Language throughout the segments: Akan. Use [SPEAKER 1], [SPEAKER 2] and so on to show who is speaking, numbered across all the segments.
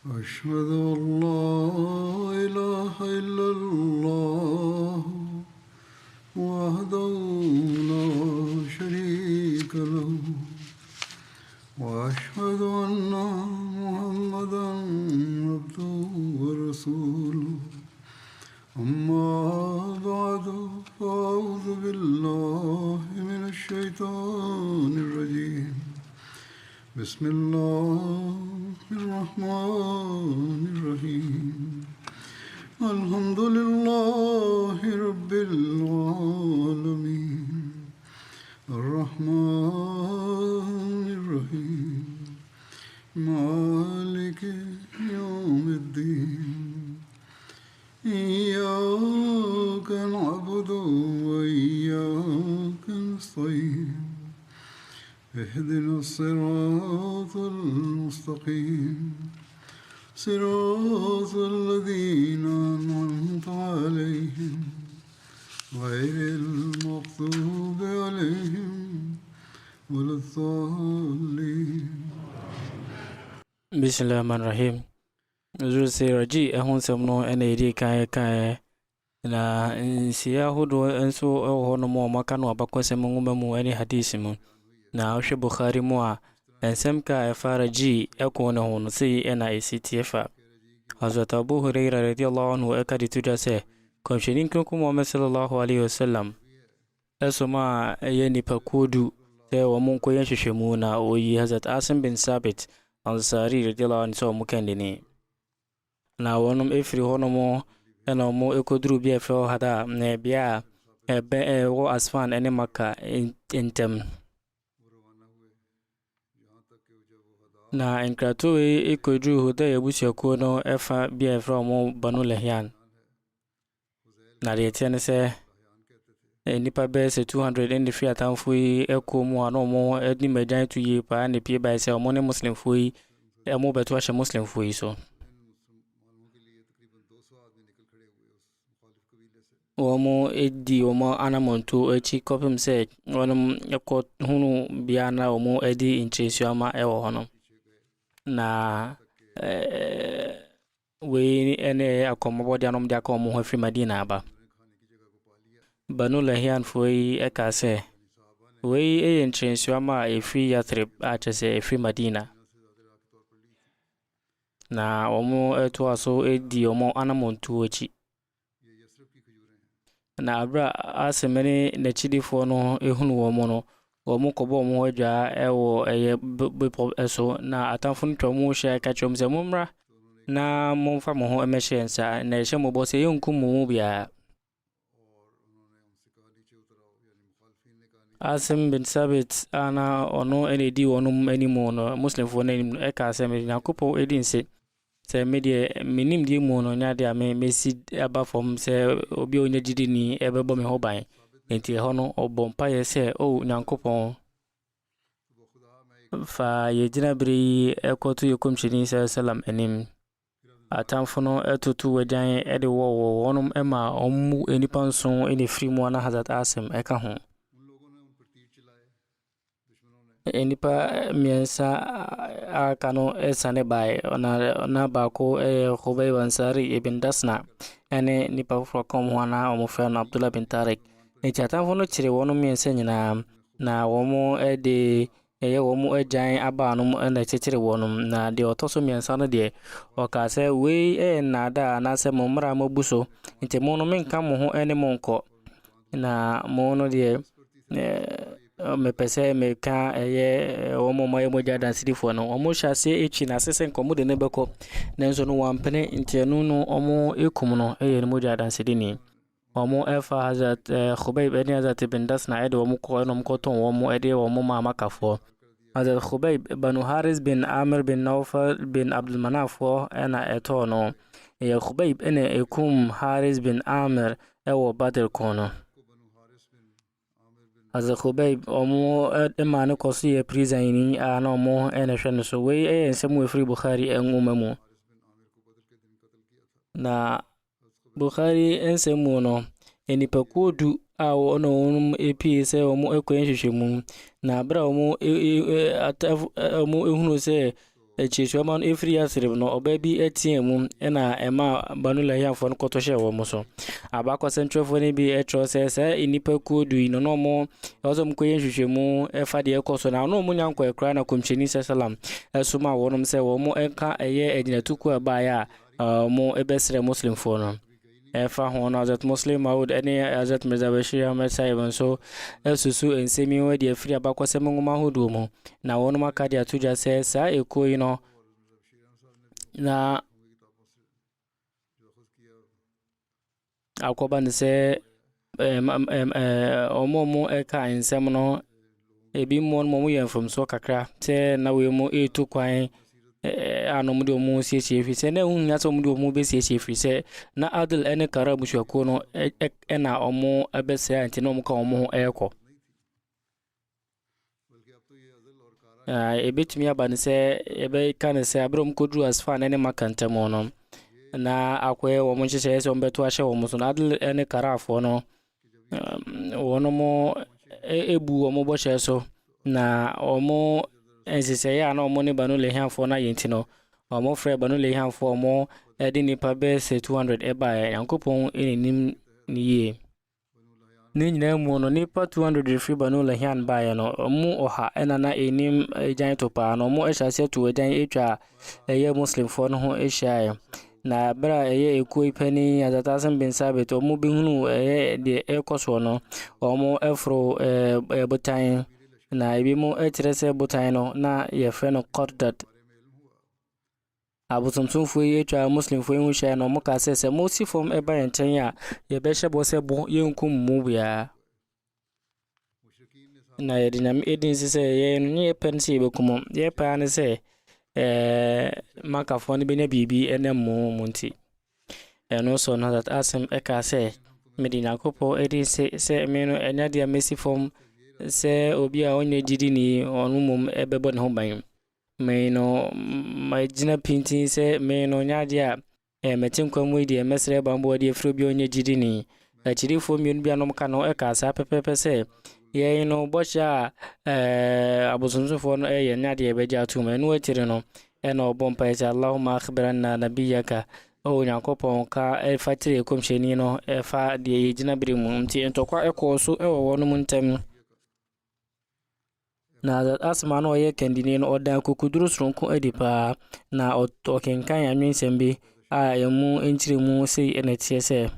[SPEAKER 1] أشهد أن لا إله إلا الله وحده لا شريك له وأشهد أن محمدا عبده ورسوله أما بعد فأعوذ بالله من الشيطان الرجيم بسم الله الرحمن الرحيم الحمد لله رب العالمين الرحمن الرحيم مالك يوم الدين إياك نعبد وإياك نستعين اهدنا الصراط المستقيم صراط الذين أنعمت عليهم غير المغضوب عليهم ولا الضالين.
[SPEAKER 2] بسم الله الرحمن الرحيم. زور سيرجي أهون سمنو أنا يدي كاي na nsia hodo enso ho no mo maka no abakwase mu mu ani hadisi mu na ohwe Bukhari mu a ensem ka efara ji eko ne ho no sei ena esitiefa Hazrat Abu Hurairah radiyallahu anhu akadi tuja se komshinin kunku Muhammad sallallahu alaihi wasallam esoma yeni pakudu se wa mun koyan shishemu na oyi Hazrat Asim bin Sabit Ansari radiyallahu anhu so mukendini na wonum efri hono mo ena mo ekodru bia fe hada na bia ebe wo asfan ene maka intem na enkrato ekodru hoda yabusia ko no efa bia from mo Banu Lahyan na retiane se nipa be se 200 and free atamfo eko mu ano mo edi mejan to yi pa na pie ba se mo ne muslim fo yi mo beto ahye muslim fo yi so Omo edi omo anamonto echi kopim se onum ekọ hunu bia na omo edi intresu ama ewo hono na we ene akomobodi anom dia ko mo ho firi Madina aba Banu Lahyan foi eka se we intresu ama efiri Yathrib a chese efiri Madina na omo eto aso edi omo anamonto echi na abra asemene na chidifo no ehunu wo mo no wo mo kobo mo adwa ewo eye bepo eso na atamfo no twamo hye ka chom se momra na momfa mo ho emehye nsa na ehye mo bo se yonkum mo bia Asim bin Sabit ana ono enedi wonum animo no muslim fo na e ka se me nyakopo edinse se media minim di mu no nya dia me mesi aba fom se obi onye jidi ni ebebo me ho ban enti ho no obompa ye se o nyankopon fa ye jina bri ekotu yekomshini sallam enim atamfo no etutu wajan ede wo wonum ema omu enipa nso eni free mu na Hazrat Asim eka ho enipa miensa akano esane bai na bako Khubayb Ansari ibn Dasna ene nipa from wana omofan Abdullah bin Tariq e chata fono chire wono miensa nyina na womo ede womo ejan abanu na chire wonum na de otoso miensa no de oka se we na da na se momra mobuso nte mono menka mo ho ene monko na mono de me pese me ka omo maye moja dansifo no omo hyase echi na sesen komo de nebeko nenzo no wampene ntienu no omo ekum no ne moja dansidi omo efa Hazrat Khubayb eni Hazrat bin Dasna ede omo ko no mkoton omo ede omo mama kafo Hazrat Khubayb Banu Haris bin Amir bin Nawfal bin Abdul Manaf ena eto no Khubayb ene ekum Haris bin Amir ewo Badr kono Hazrat Khubayb omo emane kosi ye prison ni ana omo ene hwene so we ensemu free Bukhari enwumamu na Bukhari ensemu no enipa kodu a ono epi se omo ekwen hwehwemu na bra omo omo ehunu se echiso man efri asrib no obabi etiemu na ema banula ya fon kotoshe wo muso abako central fo ni bi etro se inipa kodu ino no mo ozo mkoye hwehwemu efa de ekoso na no mu nyanko ekra na komcheni sallam esuma wonom se wo mo enka eye edinatuku aba ya mo ebesre muslim fo no efa hono azat muslim maud ene azat Mirza Bashir Ahmed Saiban so esusu ensemi wadi efri abako se ngoma hodo mo na wono makadi atuja se sa eko ino na akoba ne se omo eka ensem no ebi mo yem from so kakra te na we mo etu kwan anom de omo siesie fi se na hu nya so omo de omo be siesie fi se na adil ene karabu shako no na omo abese anti no mo ka omo eko ebetumi abane se ebe kan se abrom kodru asfa na ne makanta mo no na akwe wo mo nhyehyɛ sɛ ɔmbɛto ahyɛ wo mo so na adil ene karafo no wono mo ebu wo mo bɔhyɛ so na omo ensise ya na omo ne banu lehianfo na yenti no omo frɛ banu lehianfo omo edi nipa be se 200 eba yankopɔn enim ni ye ne nyina mu no nipa 200 free banu lehian ba ya no omo oha ena na enim egyan to pa no omo ehyase to egyan etwa eye muslim fo no ho ehya na bra eye ekuo ipani azatasen bin sabit omo bihunu eye de ekoso no omo efro botan na ibi mo etrese botan no na ye frɛ no qordad abutumtum fo ye twa muslim fo hu hye no mo ka se mo si fom eba enten ya ye be hye bo se bo ye nkum mu bia na ye dinam edin se ye nye pensi be kumo ye pa ne se maka fo ne be na bibi ene mu munti eno so na that asem eka se medina kopo edin se me no enya dia mesi fom se obi a onye jidi ni onumum ebebo ne ho ban me no my jina pintin se me no nyadia metin kwamu di mesre bambo di efro bi onye jidi ni achiri fo mi bia no ka no eka sa pepepe se ye no bocha abuzunzu fo no ye nyadia beja atuma no achiri no eno bompa ya Allahumma akhbirna nabiyaka o nyankopon ka fatire komsheni no fa di jina birimu nti entokwa ekoso ewo wono muntem na asma no ye kendini no odan kukuduru sronko edipa na okenkan anwensembe a emu enchiremu sei enetie se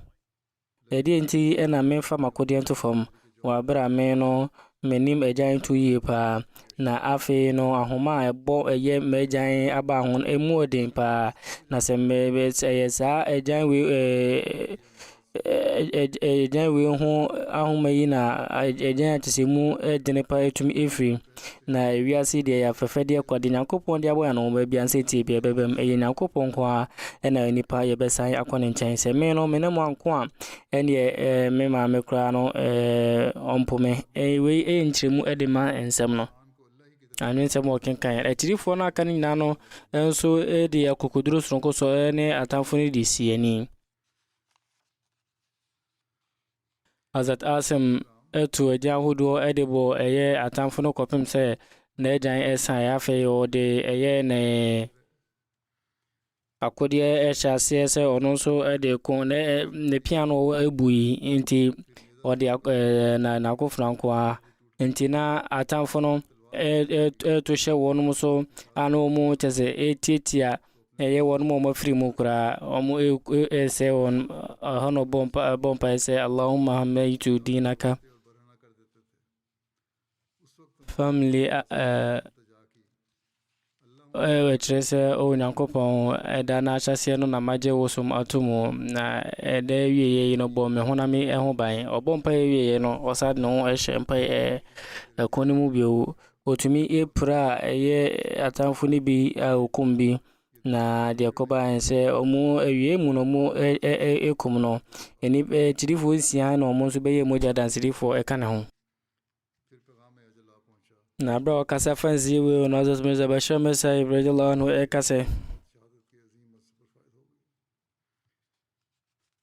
[SPEAKER 2] edi enti ena memfa makodi entofom wa bra me no menim ejan to ye pa na afi no ahoma ebo eye mejan aba hon emu odin pa na sembe yesa ejan we ejan we ho ahoma yi na ejan atesemu edine pa etumi efri na wiase de ya fefede kwade nyankopon de abo ya no ba bia nsetie bia bebem eye nyankopon kwa ena nipa ye besan akone nchen se me no menemu anko a ene me ma me kra no ompome we nchiremu edema ensem no anwen se mo kenkan etirifo na aka nyina no enso de yakokuduro sonko so ene atamfo ni disi ani azat asem etu eja hudo edebo eye atamfo no kopem se na ejan esan ya fe yo de eye ne akodi ehase se ono so ede ko ne piano ebuyi inti odi na akofranko a inti na atamfo no to she wonu so anu mu tese etitia eye wonu mo free mu kura omu ese won hono bompa ese Allahumma hamaitu dinaka family trese o nyankopon eda na achase no na maje wosum atumu na ede wieye no bom me honami eho ban obompa wieye no osad no ehye mpa konimu bio otumi epra eye atamfo ni bi okumbi na de koba ense omu ewie mu no mu ekum no eni tirifo sia na omu so beye moja dansirifo eka ne ho na bro kasa fanzi we no azat Mirza Bashir Mesa radiyallahu anhu ekase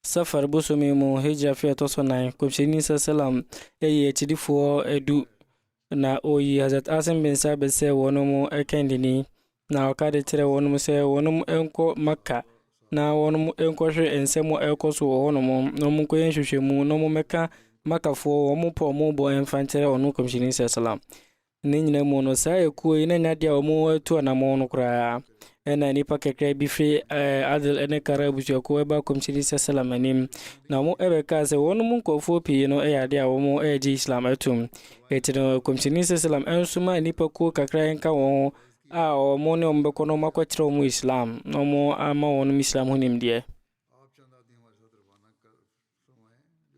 [SPEAKER 2] safar busumi mu hijra fi tosonai kumshini sallam eye tirifo edu na oyi hazat asim bin sabit se wono mu ekendini na ɔka de kyerɛ wɔnom sɛ wɔnom ɛnkɔ Makka na wɔnom ɛnkɔhwɛ nsɛm a ɛkɔ so wɔ hɔnom na ɔmo nkɔyɛ nhwehwɛmu na ɔmo mɛka Makafoɔ wɔmo pɔ ɔmo bɔ ɛmfa nkyerɛ ɔno kɔmhyɛni sɛ salam ne nyina mu no saa ekuo yi na nyade a ɔmo atu anamɔ no koraa ɛna nipa kakra bi firi Adel ɛne Kara abusuakuo ɛba kɔmhyɛni sɛ salam anim na ɔmo ɛbɛka sɛ wɔnom nkɔfoɔ pii no ɛyɛ ade a wɔmo ɛgye Islam atum ɛti no kɔmhyɛni sɛ salam ɛnsoma nipa kuo kakra nka wɔn a ɔmo ne ɔmo bɛkɔ no ɔmo akɔkyerɛ ɔmo Islam na ɔmo ama wɔnom Islam ho nimdeɛ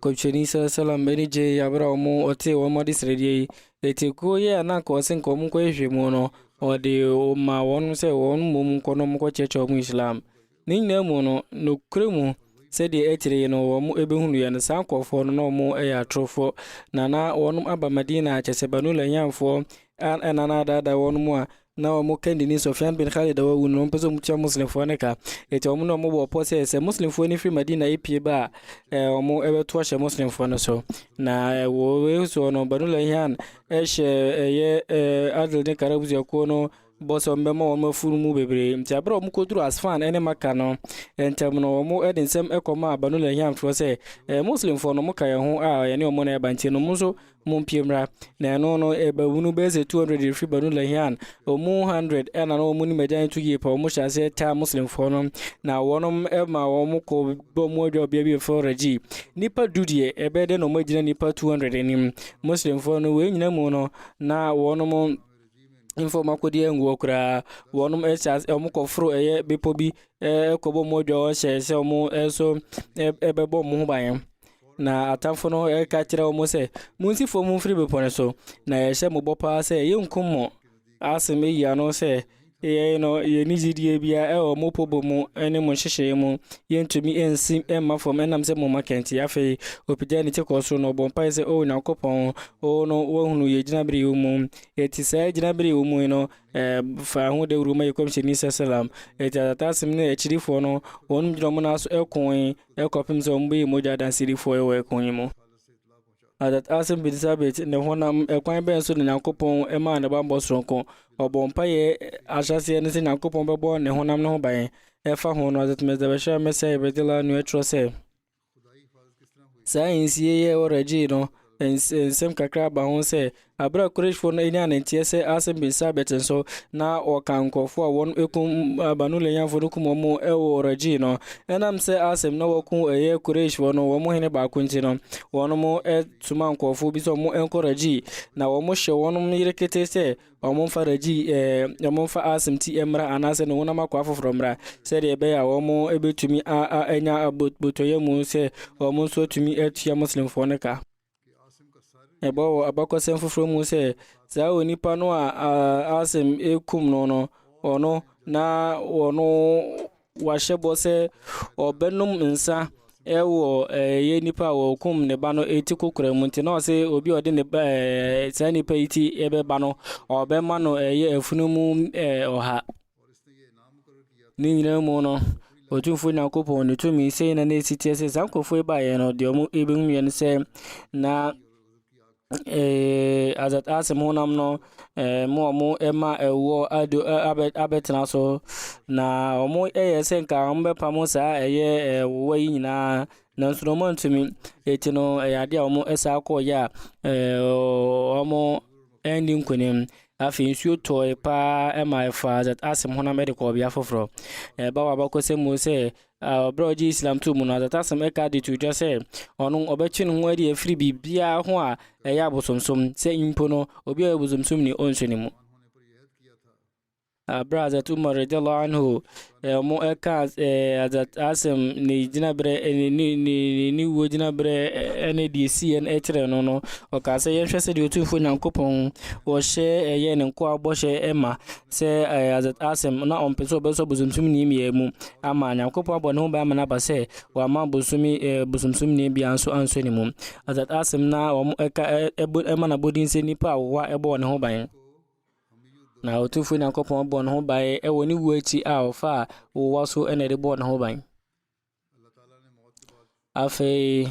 [SPEAKER 2] kɔmhyɛni sɛ salam ɛne gye abra ɔmo ɔte ɔmo ade srɛdeɛ yi ɛti kuo yɛ ananka ɔse nka ɔmo nkɔhwehwɛ mu no ɔde ma wɔn sɛ wɔn mmom nkɔ no mokɔ kyerɛkyerɛ ɔmo Islam ne nyinaa mu no nokure mu sɛdeɛ ɛkyerɛ no wɔn ɛbɛhunu yɛ no saa nkɔfoɔ no na ɔmo ɛyɛ atorofoɔ na wɔn aba Madina kyɛ sɛ Banu Lanyanfoɔ ɛna na adaadaa wɔn mu a na ɔmo kandini Sufyan bin Khalid awu no mpɛ sɛ ɔmo tua muslimfoɔ ne ka ɛti ɔmo na ɔmo bɔ ɔpɔ sɛ muslimfoɔ ne firi Madina epie ba a ɔmo ɛbɛto ahyɛ muslimfoɔ no so na wɔwɛ so no Banu Lanyan ɛhyɛ Adel ne Kara abusuakuo no bɔsɔ mbɛma wɔn afuru mu bebree nti abere ɔmo koduru Asfan ɛne Maka no ntɛm no ɔmo ɛde nsɛm ɛkɔma Banu Lanyan fo sɛ muslimfoɔ no mo ka yɛn ho a yɛne ɔmo na ɛba nti no mo nso mo mpiemra na ɛno no ɛbawunu bɛsɛ 200 firi Banu Lanyan ɔmo 100 ɛna na ɔmo ne magyan to yie pa ɔmo hyɛ ase taa muslimfoɔ no na wɔnom ɛma wɔn kɔ bɔ mo adwa obia bi fo regi nipa dudeɛ ɛbɛde na ɔmo gyina nipa 200 anim muslimfoɔ no wɔ nyina mu no na wɔnom informa kodi enguo kura wɔnom ɛhyɛ ɔmo kɔforo ɛyɛ bepɔ bi ɛkɔbɔ mo adwa ɔhyɛ sɛ ɔmo ɛso ɛbɛbɔ mo ho ban na atamfo no ɛka kyerɛ ɔmo sɛ munsifo mo mfiri bepɔ no so na yɛhyɛ mo bɔ paa sɛ yɛnkum mo asɛm yi ano sɛ yɛn no yɛni gyidie bia ɛwɔ mo pobo mu ɛne mo hyehyɛ mu yɛntumi ɛnsim ɛmma fam ɛnam sɛ mo makɛnti afei opigya ne kyekɔ so no ɔbɔ mpae sɛ o Nyankopɔn o no wahunu yɛ gyinabere yi mu ɛti saa gyinabere yi mu no fa ho de wuruma yɛ kɔmhyɛni sɛ salam ɛti atatasɛm no akyirifoɔ no wɔnom gyina mo no so ɛkoe ɛkɔpem sɛ ɔmo bɛyɛ mogya danserifoɔ ɛwɔ ɛko yi mu Adat Asim bin Sabit ne honam ɛkwan bɛn so ne Nyankopɔn ɛma ne bambɔ soronko ɔbɔ mpaeɛ ahyɛseɛ ne sɛ Nyankopɔn bɛbɔ ne honam no ho ban ɛfa ho no Adat Mezabɛhyɛ Mɛsɛ Ibedila no ɛtwerɛ sɛ saa nsie yɛ ɔrɛgye no nsɛm kakra ba ho sɛ abra Qurayshfo no ɛnya ne nteɛ sɛ Asim bin Sabit nso na ɔka nkɔfo a wɔn ɛkum Banu Lanyanfo no kum ɔmo ɛwɔ ɔrɛgye no ɛnam sɛ Asim na wɔkum ɛyɛ Qurayshfo no wɔn hene baako nti no wɔn mo ɛtuma nkɔfo bi sɛ ɔmo ɛnkɔ rɛgye na wɔn hyɛ wɔn yere kete sɛ ɔmo mfa rɛgye ɔmo mfa Asim ti ɛmra anaasɛ ne honam akɔ afoforo mra sɛdeɛ ɛbɛyɛ a wɔn ɛbɛtumi ɛnya abotɔyɛ mu sɛ ɔmo nso atumi atua muslimfoɔ no ka ɛbɔ abakɔsɛm foforɔ mu sɛ saa onipa no a Asim ekum no ɔno na ɔno wahyɛ bɔ sɛ ɔbɛnom nsa ɛwɔ yɛ nipa a wɔkum ne ba no eti kokora mu nti na ɔsɛ obi ɔde ne ba saa nipa yi ti ɛbɛba no ɔbɛma no ɛyɛ afunumu ɔha ne nyinaa mu no otumfo Nyankopɔn ne tumi sɛ na ne sitie sɛ saa nkɔfo ɛbaeɛ no deɛ ɔmo ɛbɛhu yɛ no sɛ na Azat Asim honam no mo ɛma ɛwɔ ado abɛtena so na ɔmo ɛyɛ sɛ nka ɔmo bɛpa mo saa ɛyɛ ɛwɔ yi nyinaa nanso no ɔmo ntumi eti no ɛyɛ ade a ɔmo ɛsa akɔyɛ a ɔmo ɛndi nkonim afei nsuo tɔɔ paa ɛma ɛfa Azat Asim honam ɛde kɔ ɔbea foforɔ ɛba wɔ abakɔsɛm mu sɛ bro ji Islam to mu no Azat Asim ɛka de to dwa sɛ ɔno ɔbɛtwe ne ho ade afiri bibia ho a ɛyɛ abosomsom sɛ impo no obi a abosomsom ne ɔnso ne mu Abra Azat Umar radiyallahu anhu mo ɛka Azat Asim ne gyinaberɛ ne wo gyinaberɛ ɛne de si ɛn ɛkyerɛ no ɔka sɛ yɛhwɛ sɛ de otumfo Nyankopɔn wɔhyɛ ɛyɛ ne nko abɔhyɛ ɛma sɛ Azat Asim na ɔmpɛ sɛ ɔbɛsɔ bosomsom ne mmiɛ mu ama Nyankopɔn abɔ ne ho ban ama n'aba sɛ wɔama bosomsom ne bia nso anso ne mu Azat Asim na wɔn ɛka ɛma na bodin sɛ nipa a wɔwa ɛbɔ ne ho ban na otumfo Nyankopɔn bɔ ne ho ban ɛwɔ ne wu akyi a ɔfa wɔwa so ɛna de bɔ ne ho ban afei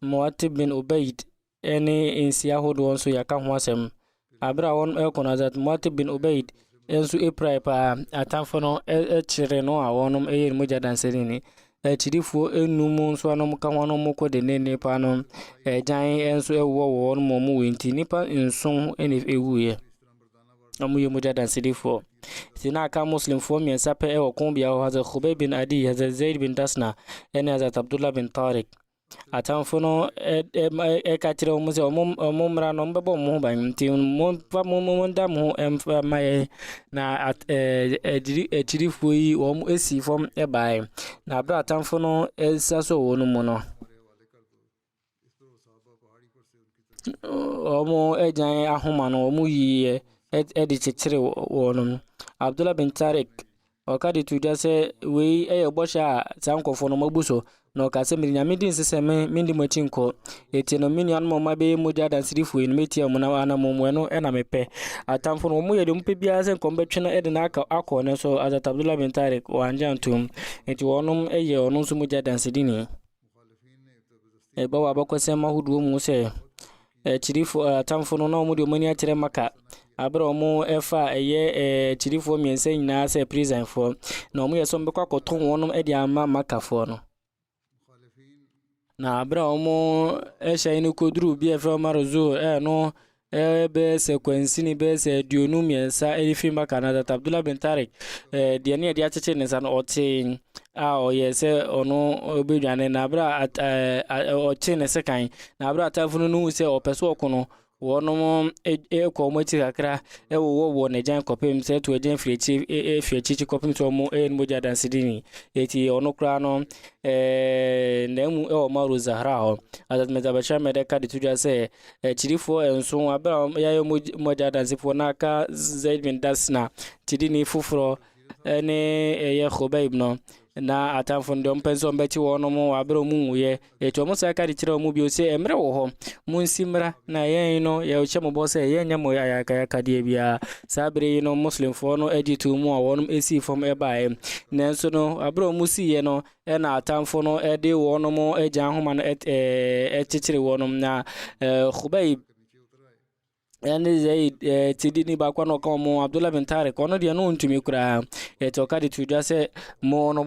[SPEAKER 2] Mu'attib bin Ubayd ɛne nsia ahodoɔ nso yɛka ho asɛm abra wɔn ɛkɔ no Azat Mu'attib bin Ubayd enso eprai pa atamfo no kyere no a wonom eye mu jadanseri ni chidifo enum nso anom ka hono mo ko de ne pa no jan enso ewo wo no mo wenti nipa nson ene ewuye amu ye mu jadanseri fo sina ka muslim fo mi sape e okon bia Hazrat Khubayb bin Adi, Hazrat Zaid bin Dasna, ene Hazrat Abdullah bin Tariq atamfo no ka tire mo se mo mra no mbebo mo ban ti mo fa mo nda mo mai na chidifo yi wo mo esi fom e bai na bra atamfo no esaso wo no mo no omo ejan ahoma no omo yi edi chichire wo no Abdullah bin Tariq okadi tuja se we bosha sankofo no mabuso no ka se minya din se me mindi machinko eti no minian mo mabe mo jada sirifu en metia mo na ana mo no na mepe atamfo no mo ye de mpe bia se kombetwe na ede na aka akọ so Hazrat Abdullah bin Tariq o anjantum eti wonom ono so mo jada sidini ba wa bakwase mahudu mu se chirifu atamfo no mo de mani akire maka abra omo efa chirifo miense nyina se prison fo na omo yeso mbekwa koton wonom edi ama makafo no na abra omo ehya ni koduru bi efa marozo no be sequence ni be se dionu miensa elifi maka na Hazrat Abdullah bin Tariq de ne edi acheche ne san otin o yese ono obedwane na abra otin ne sekan na abra tafunu nu se opeso okono wonom ko mo ti kakra wo ne jan kopem se to jan frichi kopem so mo mo jadan sidini eti ono kra no nemu Maru Zahra ho Hazrat Mezabasha medeka de tuja se chirifo enso abra ya mo jadan sifo na ka Zaid bin Dasna tidini fufuro ne Khubayb no na atamfo ndom penso mbeti wono mo abro mu ye eto mo saka di kire mu bi o se emre wo ho mu nsimra na yen no ye o chemo bo se yen nya mo ya ka die bia sabre no muslim fo no ejitu mu a wonom esi fom e bae nenso no abro mu si ye no na atamfo no de wono mo eja homa no chichire wonom na Khubayb yani Zaid tidini ba kwa no ka mo Abdullah bin Tariq ono de no ntumi kura eto ka de tuja se mo no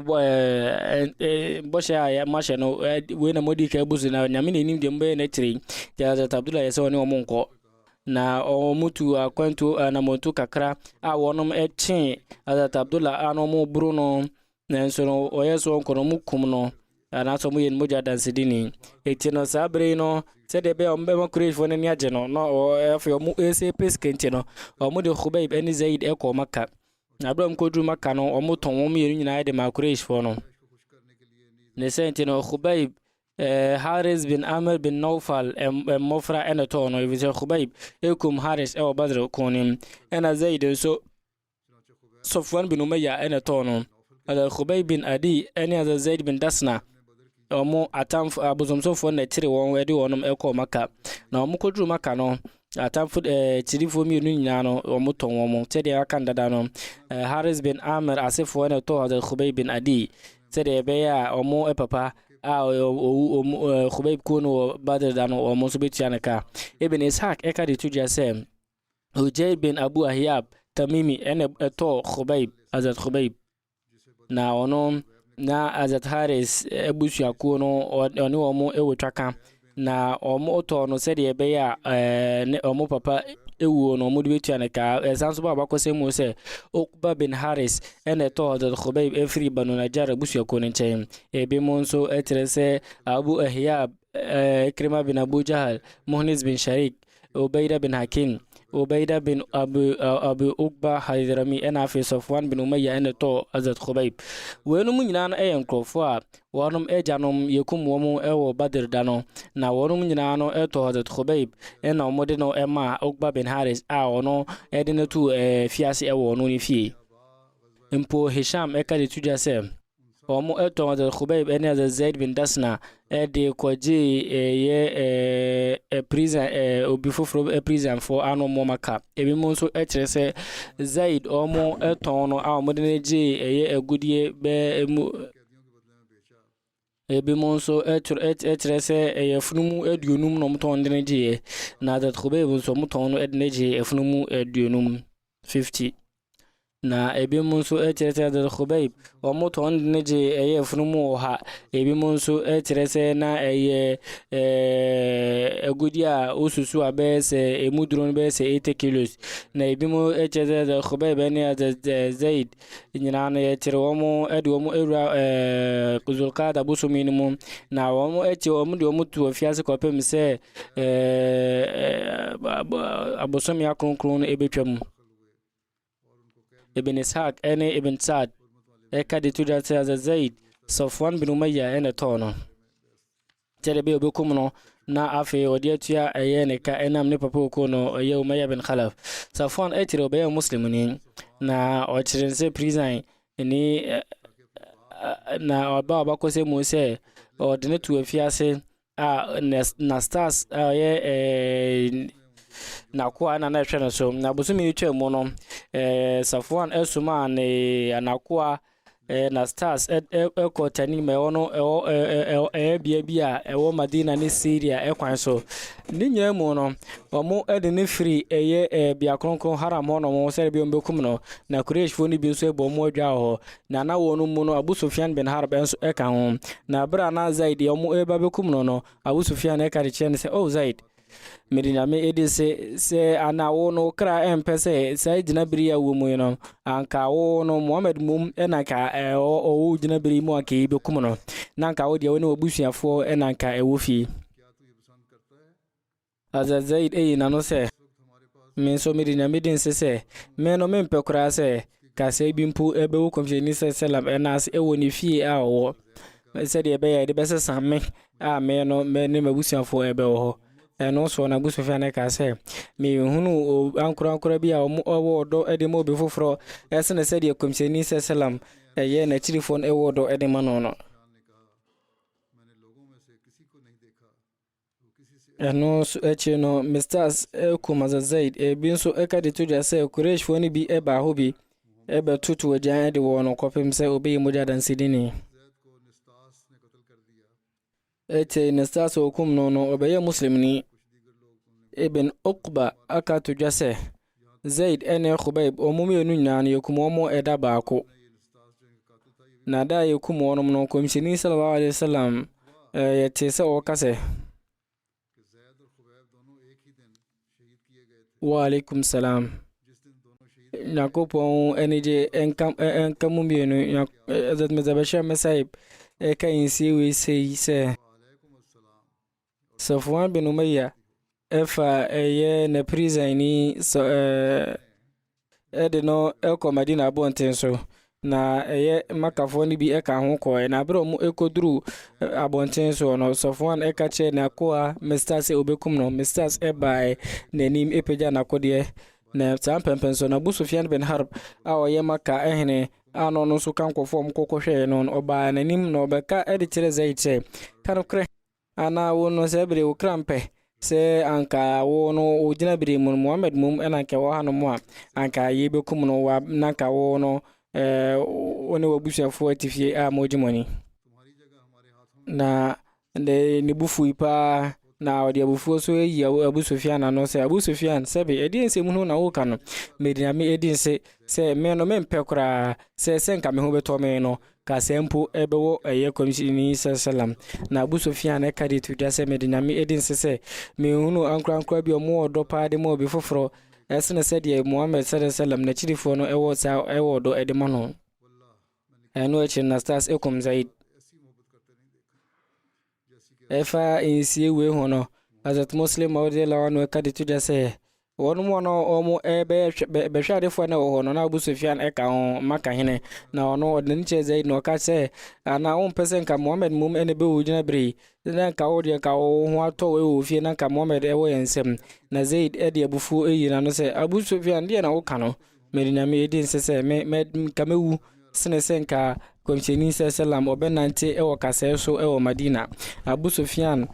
[SPEAKER 2] bosha ya mashe no we na modi ka buzu na nyame ne nim de mbe na tiri ya Abdullah ya se woni omo nko na mutu akwantu na motu kakra a wonom echen Hazrat Abdullah ano mo bruno nenso no oyeso nko no mukum no na so mo yen moja dansidini etino sabre no se de be ombe makure fo ne aje no no efo mo ese peskenti no mo de Khubayb en Zaid ko Makka abram ko du Makka no mo ton mo yen nyina de makure fo no ne senti no Khubayb Haris bin Amr bin Nawfal mofra en to no evise Khubayb ekum Haris Badr konim en Zaid so Safwan bin Umayya en to no Khubayb bin Adi en Zaid bin Dasna omo atamfo abuzomsofo na tire won wedi wonom eko Maka na omo kodru Maka no atamfo tirifo mi nu nyina no omo ton womo tede aka ndada no Haris bin Amr asefo na to Hazrat Khubayb bin Adi tede be ya omo papa Khubayb kono Badr dano omo so betianaka Ibn Ishaq eka de tuja se Hujay bin Abu Ahyab Tamimi ene to Khubayb Hazrat Khubayb na ono na Hazrat Haris ebusu akono oni omo ewotwaka na omo to no se de be ya ne omo papa ewu no omo de betianaka esanso ba bakose mu se Uqba bin Haris ene to Hazrat Khubayb efri banu Najjar ebusu akono nchen ebe monso etrese Abu Ahyab Ikrima bin Abu Jahl Muhniz bin Sharik Ubayda bin Hakim Ubayda bin Abu Uqba Hadrami ena fi Safwan bin Umayya ena to Hazrat Khubayb wenu mu nyina na enkrofo a wonom ejanom yekum womu ewo Badr dano na wonom nyina no eto Hazrat Khubayb ena omode no ema Uqba bin Haris a ono edene tu fiase ewo no ni fie mpo Hisham eka de tuja se omo eto Hazrat Khubayb ena Hazrat Zaid bin Dasna de kwaji prison obifofro prison for ano mo Maka ebi mo so etrese Zaid omo eton no a mo de je agudie be emu ebi mo so etrese efunumu eduonum no mton de je na Hazrat Khubayb so mton no edne je efunumu eduonum 50 na ebi mu nso kyerɛ sɛ de Khubayb ɔmo tɔn ne gye ɛyɛ funumu wɔ ha ebi mu nso kyerɛ sɛ na ɛyɛ agudi a osusu a bɛyɛ sɛ emu duro no bɛyɛ sɛ 80 kilos na ebi mu kyerɛ sɛ de Khubayb ne de Zaid nyinaa no yɛkyerɛ wɔn de wɔn awura Zulqaada bosomi no mu na wɔn de wɔn to afiase kɔpem sɛ abosomi akronkron no ebetwa mu Ibn Ishaq ene Ibn Sa'd eka de tuja sɛ Zaid Safwan bin Umayya ene tɔno tere be obekum no na afi odi atua ɛyɛ ne ka enam ne papa ko no ɛyɛ Umayya bin Khalaf Safwan etire obɛyɛ muslim ni na ɔkyerɛ sɛ prison ni na ɔba kɔsɛ mu sɛ ɔde ne to afiase a na stars ɛyɛ na kwa na hwɛ no so na bosomi twa mu no Safwan esuma ne anakoa na stars ekotani me wono bia bia ewo Madina ne Syria ekwan so ne nyina mu no omo de ne free bia kronkron haram hono mo sɛ bi ombekum no na Quraysh fo ni bi so ebo mo adwa ho na wono mu no Abu Sufyan bin Harb enso eka ho na bra na Zaid omo eba bekum no Abu Sufyan eka de kyerɛ ne sɛ oh Zaid Mediname edi se ana wo no kra empese sai jina biri ya wo mu no anka wo no Muhammad mum enanka o jina biri mu aka ibe kum no nanka wo de wo ne obusuafo enanka ewo fi Zaid na no se men so Mediname din se men no mempe kra se ka se bi mpu ebe wo komsheni sallam enas ewo ni fi a wo se de be ya de bese samme a men no men ne mabusuafo ebe wo no so na Abu Sufyan ka sɛ me hunu ankura bi a owo do ede mo be foforo esene sɛ de komsheni sallam ɛyɛ na chirifon ewo do ede ma no no so eche no Mr. Kuma Zaid bi nso eka de toja sɛ Quraysh fo ni bi eba ho bi ebe tutu agyan de wo no kopem sɛ obi mu jadan sidini ete Nestas hukum no obeye muslim ni Ibn Uqba aka tujase Zaid ene Khubayb omumi enu nyana yekum omo eda baako na da yekum onom no komishini sallallahu alaihi wasallam yete se o kase wa alaikum salam na kopon enije enkam mienu azat mezabasha mesaib eka insi we se Safwan bin Umayya efa na prison ni so de no eko Madina abonten so na makafo ni bi eka ho ko na bro mu ekoduru abonten so no Safwan eka che na koa Mr. se obekum no Mr. eba nanim epeja na kode na tampempen so na Abu Sufyan bin Harb a oye maka ehne ano no so kan kofom kokohwe no oba nanim no beka editere zaite kanokre ana wono sebre ukrampe se anka wono ujina biri mun Muhammad mum enanka wo hanu mu anka yebe kum no wa nanka wono woni wabusuafo atifie a mojimoni na ni bufu ipa na odi abufu so yi Abu Sufyan na no se Abu Sufyan sebe edi nsem hu na wo kanu Mediname edi se me no mempe kura se nka me hu beto me no ka sempo ebewo komishini sallam na Abu Sufyan e kadi tu jase Mediname edi se me hunu ankra bi omo odo pa de mo bi foforo esene se de Muhammad sallam na chirifo no ewo do edema no eno echi na stars ekum Zaid efa insi we hono azat muslim awde lawano kadi tu jase wonu mo no omo be hwade fo na hono na Abu Sufyan eka ho maka hene na ono odin che Zaid no ka se ana on pesen ka Muhammad mum ene be wujina bri na ka odi ka ho ato we ofie na ka Muhammad ewo yensem na Zaid ede abufu eyina no se Abu Sufyan de na wo ka no Mediname edi nsese me kamewu sene senka komisheni sallam obenante ewo kase so ewo Madina Abu Sufyan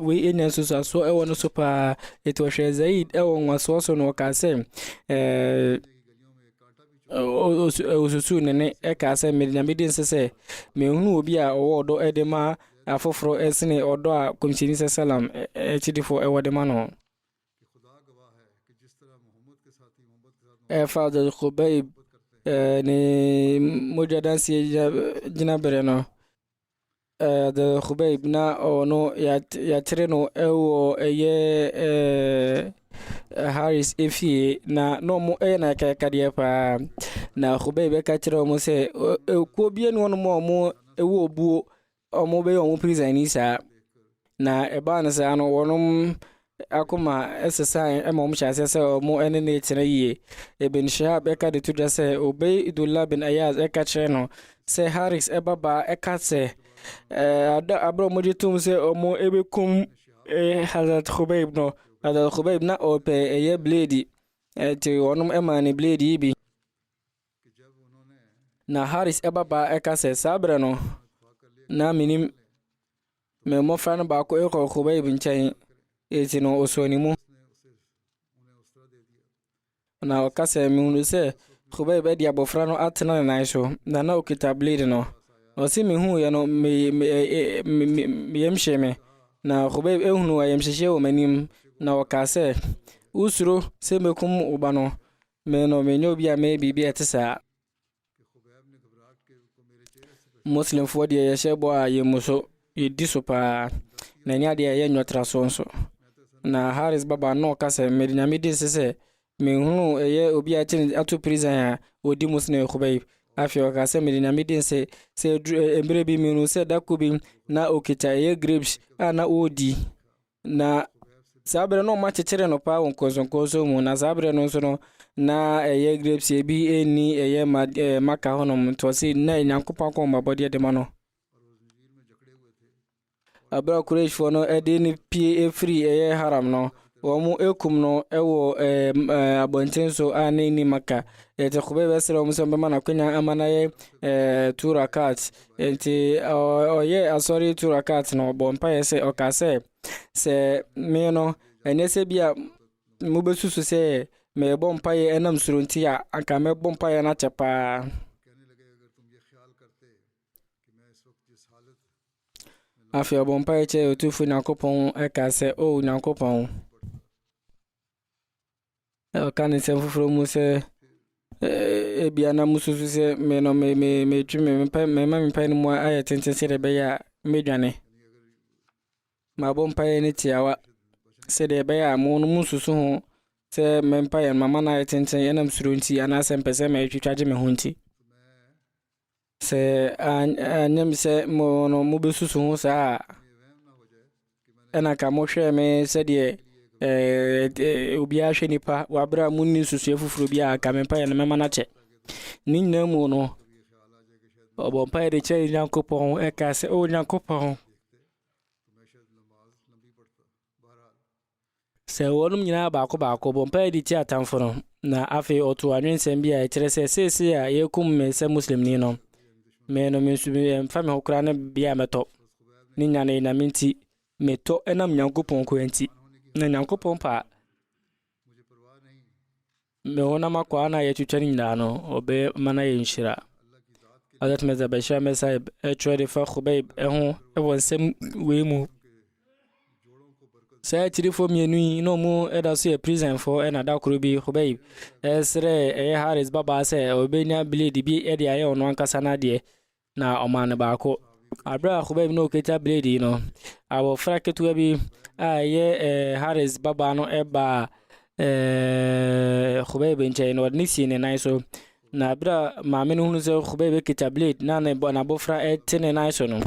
[SPEAKER 2] we enya so ewo no so pa etwohwe Zaid ewo nwaso so no kase osusu nene kase Mediname din sese me hunu obi a owo do edema afoforo esene odo a komisheni sallam chidifo ewo de mano Father Khubayb ne moja dansi jina bere no the Khubayb na ono ya tere no ewo Haris efie na no mo na kakade pa na Khubayb ka tere mo se ko bie no mo ewo obuo omo be omo prison ni sa na eba na sa no wonom akoma exercise emom chase se mo ene ne tere yie Ibn Shihab ka de tuja se Ubaydullah bin Ayaz ka tere no se Haris ebaba ka se abro mo jitum se omo ebekum Hazrat Khubayb no Hazrat Khubayb na ope blade ti wonum emani blade bi na Haris ebaba ka se sabre no na minim me mo fran ba ko Khubayb nchan eti no osoni mu na o ka se mi hu se Khubayb e dia bofra no atena na so na okita blade no o si mi hu ya no me yemhye me na Khubayb ehunu ayemhye o manim na o ka se usuro se mekum uba no me no me nyo bia me bibia etesa Muslim fo de ye shebo a yemuso yediso pa na nya de ye nyotra so na Haris baba no ka se medina medi se me hunu obi a tin atu prison a odi Muslim Khubayb afi o ka se medina medi se embre bi minu se dakubi na okita grapes na odi na sabre no ma chechere no pa won kozo mu na sabre no so no na grapes bi eni maka honom to si na nyankopa ko mabode de mano abra Quraysh fo no edini pie free haram no wo mu ekum no ewo abonten so ani maka ete Khubayb besere mu so be mana kwenya amana turakat enti asori turakat no bompa yese okase se me no enese bia mu besusu se me bompa enam surunti ya aka me bompa na chepa afia bompa che otufu Nyankopon eka se o Nyankopon kan se fufuro mu se bia na mususu se me no me twi me pa ni mu ayetenten se de be ya medwane ma bompa ni tiawa se de be ya mu mususu ho se me pa ya mama na ayetenten enam surunti ana se mpese me twitwaje me hunti se anyam se mo no mu besusu ho sa ena ka mo hwe me se de obi a hwe nipa wabra munni susu efufuru bia ka me pa ya na mama na che ni nnamu no obo pa de che Nyankopon e ka se o Nyankopon se wonum nyina baako bo pa de ti atamfo no na afi oto anwensem bia e kire se sese a yekum me se muslim ni no me no me su mfa me hokra na bia meto ni nyane na minti meto enam Nyankopon ko enti na Nyankopon pa me wona makwa na ye twetwa nyina no obe mana ye nshira adat meza basha mesa chwede fa Khubayb ho wonsem we mu sai tiri fo mienu no mu eda so ye prison for na dakoro bi Khubayb esre Haris baba se obenya blade bi ede aye ono ankasa na de na omane baako abra Khubayb no keta blade no abo fraketu bi aye Haris baba no eba Khubayb nche no nisi ne naiso na abra maame no hunu se Khubayb keta blade na bofra tene naiso no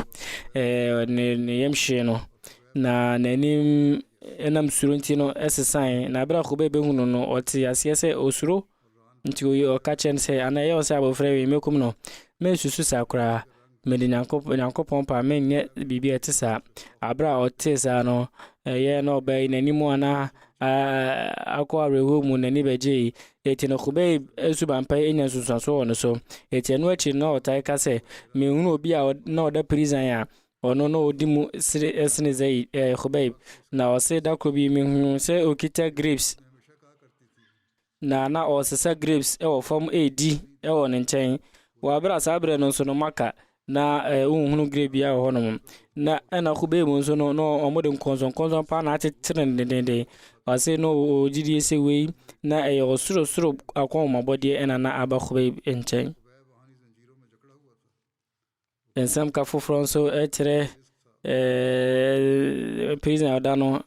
[SPEAKER 2] ne yemhye no na nanim enam surunti no exercise na abra Khubayb hunu no oti asiese osuro nti o ka chen se anaye o se abofra wi mekum no me susu sakura me de Nyankopon pa me nye bibia tisa abra otisa no ye no be nanim ana akwa rewo mu nani beje eti no Khubayb esuban pa enya susanso no so eti no achi no otai ka se me hunu obi a na oda prison ya ono no odimu esne zai Khubayb na o se da ko bi me hunu se okita grapes na o se grapes e o form AD e o nchen wa bra sabre no so no maka na unhunu grade bia ho no na na Khubayb nso no omo de nkonson pa na atetere ndende ase no ogidi ese wei na osuro akwa mabode na aba Khubayb enchen ensam ka foforo nso etere prison adano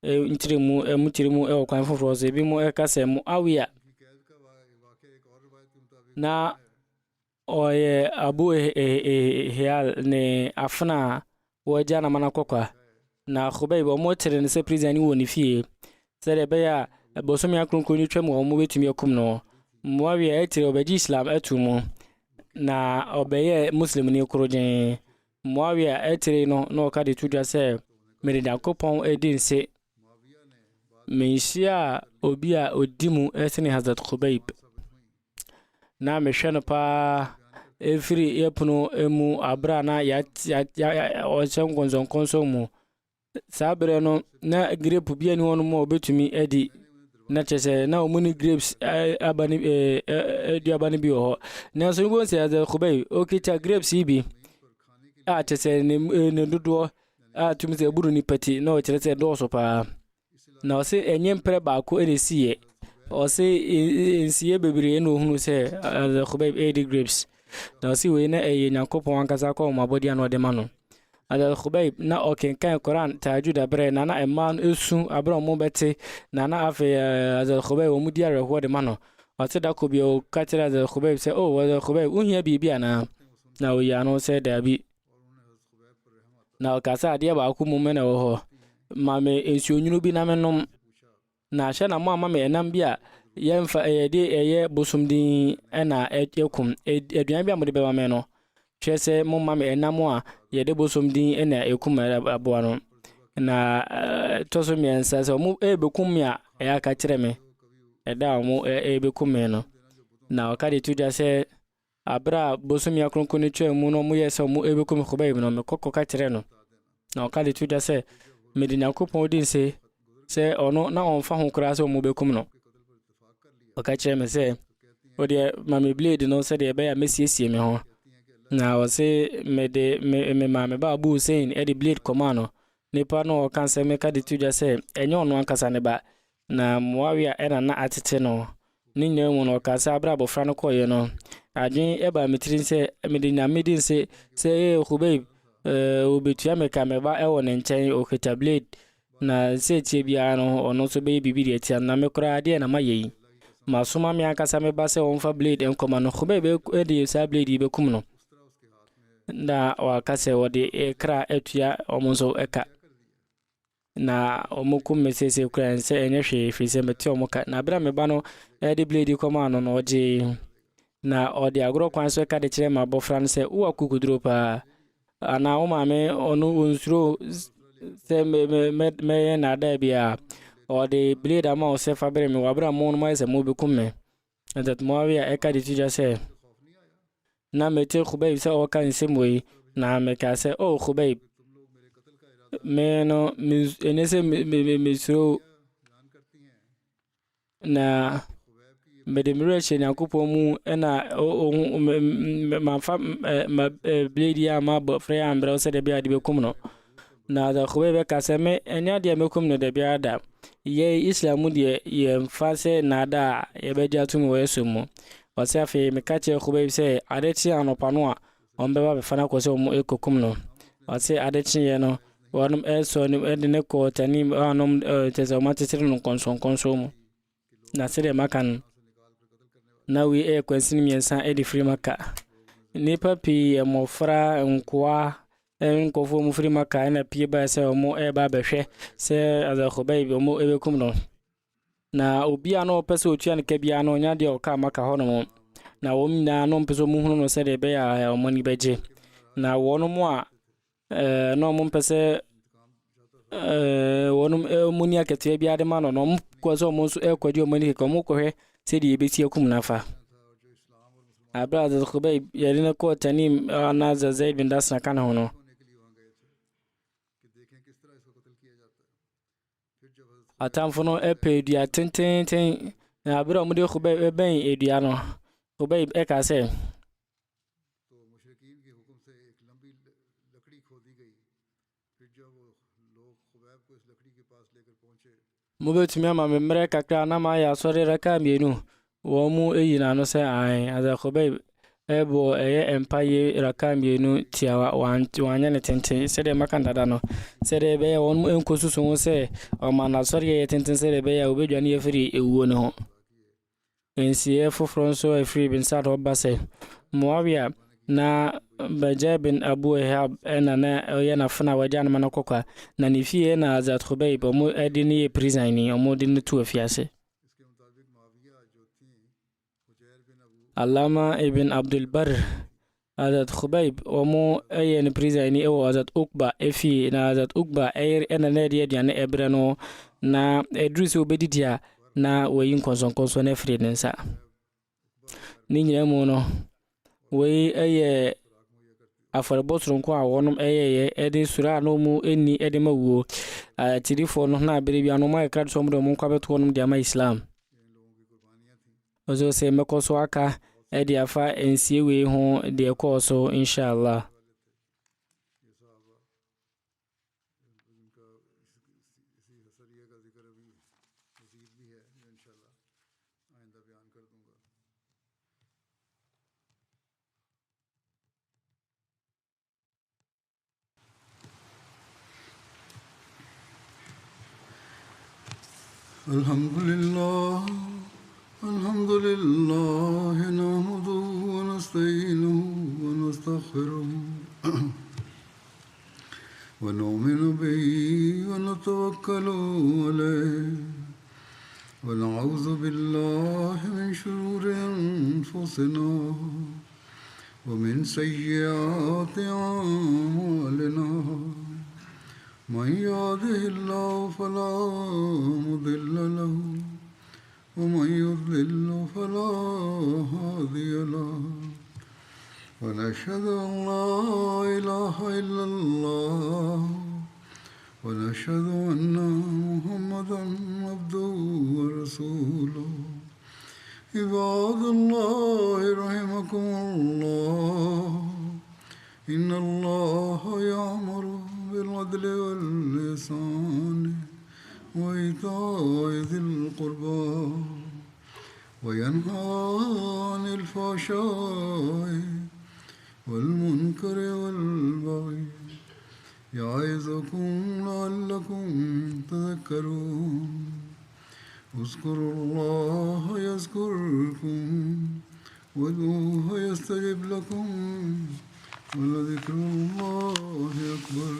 [SPEAKER 2] mutirimu kwan foforo so bi mu ekase mu awia na oye abu hial ne afna wajana mana kokwa na Khubayb omo tere ne se prison ni woni fie se de beya bosomi akronkro ni twam omo betumi akum no muawia etere obaji Islam atumu na obeye muslim ni krojen muawia etere no ka de tudwa se mere da kopon edinse menshia obia odimu esene Hazrat Khubayb na mehweno pa efiri epuno emu abra na ya ochem konso mu sabre no na grape bia ni wono mo betumi edi na chese na omuni grapes abani abani bi ho na so ngo se Hazrat Khubayb okita grapes ibi a chese ne dodo a tumi se buru ni pati na o chese do so pa na o se enyem pre ba ko eresiye o se ensiye bebere no hunu se Hazrat Khubayb 80 grapes na o se we na Nyankopon ankasa ko mabodi ano de mano Hazrat Khubayb na okenkan Quran tahajjud abre na eman esu abre mo beti na afi Hazrat Khubayb o mudi arehwo de mano o se da ko bi o ka tira Hazrat Khubayb se o Hazrat Khubayb unhia bibia na o ya no se da bi na o kasa ade ba ku mu mena wo ho ma me ensuonyunu bi na menom na hye na mo ama me enam bia yemfa de bosomdin na ekum aduan bia mo de be ma me no twese mo ma me enam a ye de bosomdin na ekum aboa no na toso miensa se mo bekum ya ya ka kire me eda mo bekum me no na o ka de tuja se abra bosomi akronkro ni twemu no mo yese mo bekum Khubayb no me kokko ka kire no na o ka de tuja se medina kopon din se ono na onfa ho kura se mo bekum no o ka kire me se o de mame blade no se de be ya mesiesie me ho na o se me mame ba Abu Hussein e de blade command nipa no o kan se me ka de tuja se enyo no ankasa ne ba na Muawia na atete no ni nyemu no ka se abra bofra no koye no adwen e ba metrin se medina medin se Khubayb obetua me ka me ba e won nchen o keta blade na se tie bia no ono so be bibi de tia na me kura de na mayi masuma me ankasa me ba se onfa blade enkoma no Khubayb e de sa blade be kum no na wa kase wode ekra etua omonso eka na omokum mesese kura nse enye hwe fise meti omoka na bra me ba no e de blade koma no no oje na ode agro kwan so eka de kire ma bofra no se uwa kukuduro pa ana o mame onu onsuro se me na da bia ode blade ama o se fabre me wabra mo no ma se mo bekum me that Muawia eka de tuja se na meti Khubayb se o kan se moyi na me ka se o Khubayb me no enese me so na me de mreche Nyankopon mu na ma blade ya ma bo frɛ ambra se de bia de bekum no na da Khubayb ka se me enya de mekum no de bia da ye Islam de ye mfa se na da ye beja tum wo yesumu o se afi me ka che Khubayb se adechi anopa no a on be ba be fana ko se mo ekokum no o se adechi ye no wonum so ni de ne ko tani anom teze o matitiri no konso mu na se de makan na wi kwansin miensa de free maka ni papi mofra nkwa nkofo mu free maka na pie ba se mo ba behwe se Hazrat Khubayb mo bekum no na obi ano pese otua ne ka bia no nya de o ka maka ho no na wo mina no pese mu hunu no se de be ya o mani beje na wono mo a no mo pese wono muni akete bia de ma no no ko so mo so kwadi o mani ko mo ko hwe se de be tie kum na fa abra Hazrat Khubayb yarina ko tanim na Zaid bin Dasna kana hono atamfono epe dia tenten na abra mu de Khubayb ben edua no Khubayb ka se mobɛtumi ama me mmerɛ kakra na maayɛ asɔre raka mmienu wɔn mu yina no sɛ ae adakɔbɛ ɛbɔ ɛyɛ mpaeɛ raka mmienu tia wanyɛ ne tenten sɛdeɛ maka dada no sɛdeɛ ɛbɛyɛ wɔn mu nkɔ susu ho sɛ ɔma n'asɔre yɛ tenten sɛdeɛ ɛbɛyɛ a wɔbɛdwane yɛfiri ɛwuo no ho. nsiɛ foforɔ nso afiri bin sad ɔba sɛ Muawia na Bajaj bin Abu Ihab ɛna na ɔyɛ n'afena wagya no ma no kɔkɔa na ne fie na Hazrat Khubayb ɔmo ɛde ne yɛ prison ni ɔmo de ne to afiase. Alama ibn Abdul Barr Hazrat Khubayb ɔmo ɛyɛ ne prison ni ɛwɔ Hazrat Uqba ɛfie na Hazrat Uqba ɛna na ɛde aduane ɛbrɛ no na ɛduru sɛ obɛdidi a na wɔyi nkɔnsɔnkɔnsɔ no afiri ne nsa. Ne nyina mu no wei ɛyɛ afɔrebɔ soronko a wɔnom ɛyɛyɛ ɛde sura a no mu ɛni ɛde ma wuo atirifoɔ no na abere bia no ma ɛkra de sɛ ɔmo de ɔmo nkɔ abɛto wɔnom de ama Islam ɔsɛ sɛ mɛkɔ so aka ɛde afa nsie wei ho deɛ ɛkɔɔ so inshallah.
[SPEAKER 1] Alhamdulillah nahmaduhu wa nasta'inuhu wa nastaghfiruh wa nu'minu bihi wa natawakkalu alayhi wa na'udhu billahi min shururi anfusina wa min sayyiati a'malina. من يهده الله فلا مضل له ومن يضلل فلا هادي له ونشهد أن لا إله إلا الله ونشهد أن محمدا عبده ورسوله. عباد الله رحمكم الله إن الله يأمر بالعدل والإحسان وإيتاء ذي القربى وينهى عن الفحشاء والمنكر والبغي يعظكم لعلكم تذكرون. اذكروا الله يذكركم وادعوه يستجب لكم ولذكر الله أكبر.